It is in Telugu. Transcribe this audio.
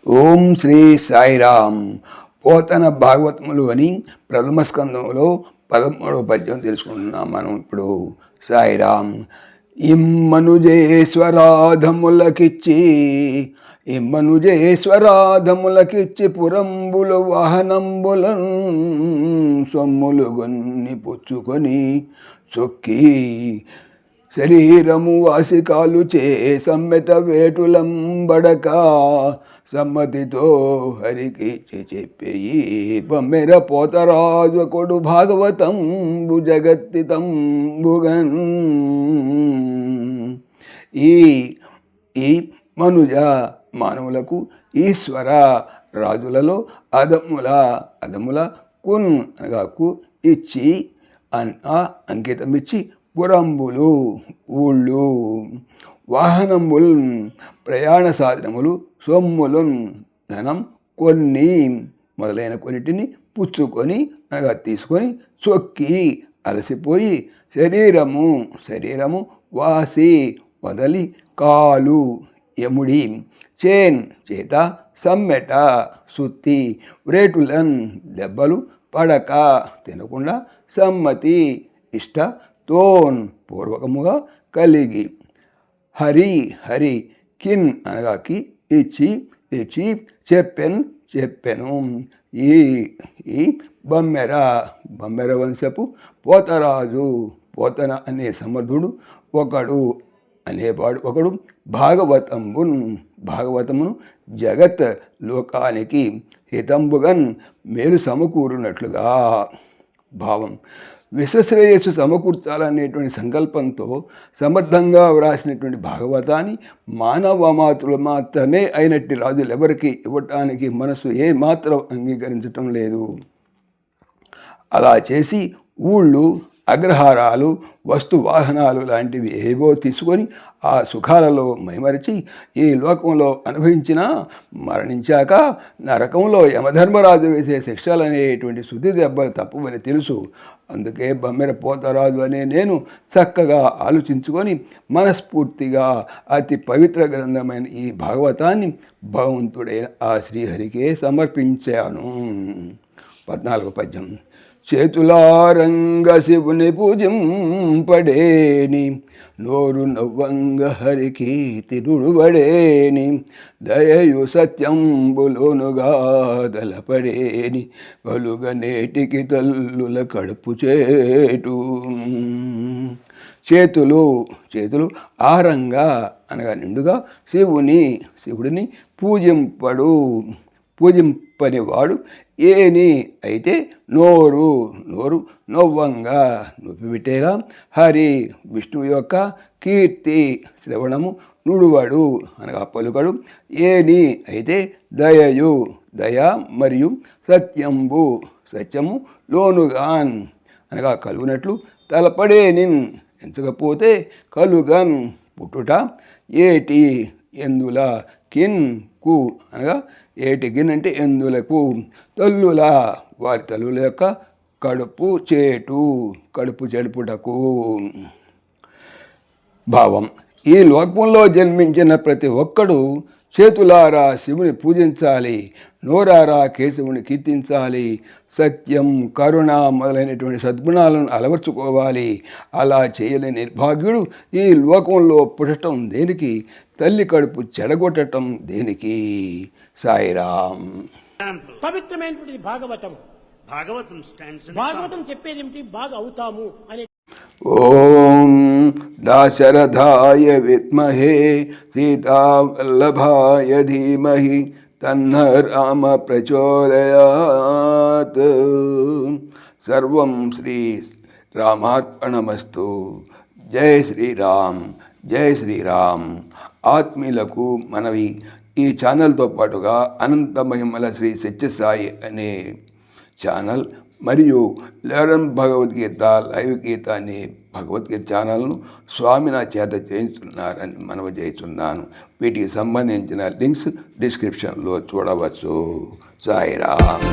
ఓం శ్రీ సాయిరామ్. పోతన భాగవతములు అని ప్రథమ స్కంధంలో 13వ పద్యం తెలుసుకుంటున్నాం మనం ఇప్పుడు. సాయిరామ్. ఇమ్మనుజేశ్వరాధములకిచ్చి పురంబులు వాహనంబులను సొమ్ములు గొన్ని పుచ్చుకొని చొక్కి శరీరము వాసికాలు చే సమ్మెట వేటులంబడక సమ్మతితో హరికి చెప్పేయి బమ్మెర పోతరాజు కొడు భాగవతంబు జగత్తితంబుగన్. ఈ మనుజ మానవులకు ఈశ్వర రాజులలో అదముల కున్ అనగా ఇచ్చి అంకితమిచ్చి పురంబులు ఊళ్ళు వాహనములు ప్రయాణ సాధనములు సొమ్ములు ధనం కొన్ని మొదలైన కొన్నిటిని పుచ్చుకొని అనగా తీసుకొని చొక్కి అలసిపోయి శరీరము వాసి వదలి కాలు యముడి చేన్ చేత సమ్మెట సుత్తి వ్రేటులన్ దెబ్బలు పడక తినకుండా సమ్మతి ఇష్ట తోన్ పూర్వకముగా కలిగి హరి కిన్ అనగాకి ఇచ్చి చెప్పెను. ఈ బమ్మెర వంశపు పోతన అనే సమర్థుడు ఒకడు భాగవతమును జగత్ లోకానికి హితంబుగన్ మేలు సమకూరునట్లుగా భావం. విశ్వశ్రేయస్సు సమకూర్చాలనేటువంటి సంకల్పంతో సమర్థంగా వ్రాసినటువంటి భాగవతాన్ని మానవ మాతృలు మాత్రమే అయినట్టి రాజులు ఎవరికి ఇవ్వటానికి మనసు ఏమాత్రం అంగీకరించటం లేదు. అలా చేసి ఊళ్ళు అగ్రహారాలు వస్తు వాహనాలు లాంటివి ఏవో తీసుకొని ఆ సుఖాలలో మైమరిచి ఈ లోకంలో అనుభవించినా మరణించాక నరకంలో యమధర్మరాజు వేసే శిక్షలనేటువంటి శుద్ధి దెబ్బలు తప్పవని తెలుసు. అందుకే బమ్మెర పోతరాజు అనే నేను చక్కగా ఆలోచించుకొని మనస్ఫూర్తిగా అతి పవిత్ర గ్రంథమైన ఈ భాగవతాన్ని భగవంతుడైన ఆ శ్రీహరికే సమర్పించాను. 14వ పద్యం. చేతులారంగ శివుని పూజింపడేని నోరు నవ్వంగ హరికి తిరుడుబడేని దయయు సత్యంబులోనుగా దలపడేని కలుగ నేటికి తల్లుల కడుపు చేటు. చేతులు ఆరంగా అనగా నిండుగా శివుడిని పూజింపనివాడు ఏని అయితే నోరు నవ్వంగా నొప్పిబిట్టేలా హరి విష్ణువు యొక్క కీర్తి శ్రవణము నుడువడు అనగా పలుకడు. ఏని అయితే దయ మరియు సత్యము లోనుగాన్ అనగా కలుగునట్లు తలపడేనిన్ ఎంచకపోతే కలుగన్ పుట్టుట. ఏటి ఎందుల కిన్ కు అనగా ఏటి గిన్ అంటే ఎందులకు తల్లుల వారి తల్లుల యొక్క కడుపు చెడుపుటకు భావం. ఈ లోకంలో జన్మించిన ప్రతి ఒక్కడు చేతులారా శివుని పూజించాలి, నోరారా కేశవుని కీర్తించాలి, సత్యం కరుణ మొదలైనటువంటి సద్గుణాలను అలవర్చుకోవాలి. అలా చేయలేని నిర్భాగ్యుడు ఈ లోకంలో పుట్టడం దేనికి, తల్లి కడుపు చెడగొట్టడం దేనికి? సాయిరామ్. పవిత్రమైనటువంటి భాగవతం చెప్పేది ఏమిటి? బాగా అవుతాము అనే. ఓం దాశరథాయ విద్మహే సీతావల్లభాయ ధీమహి తన్న రామ ప్రచోదయాత్. సర్వం శ్రీ రామార్పణమస్తు. జై శ్రీరామ్, జై శ్రీరామ్. ఆత్మీయులకు మనవి, ఈ ఛానల్తో పాటుగా అనంత మహిమల శ్రీ సత్యసాయి అనే ఛానల్ మరియు లెరన్ భగవద్గీత లైవ్ గీత అనే భగవద్గీత ఛానల్ను స్వామి నా చేత చేయించున్నారని మనవి చేస్తున్నాను. వీటికి సంబంధించిన లింక్స్ డిస్క్రిప్షన్లో చూడవచ్చు. సాయిరామ్.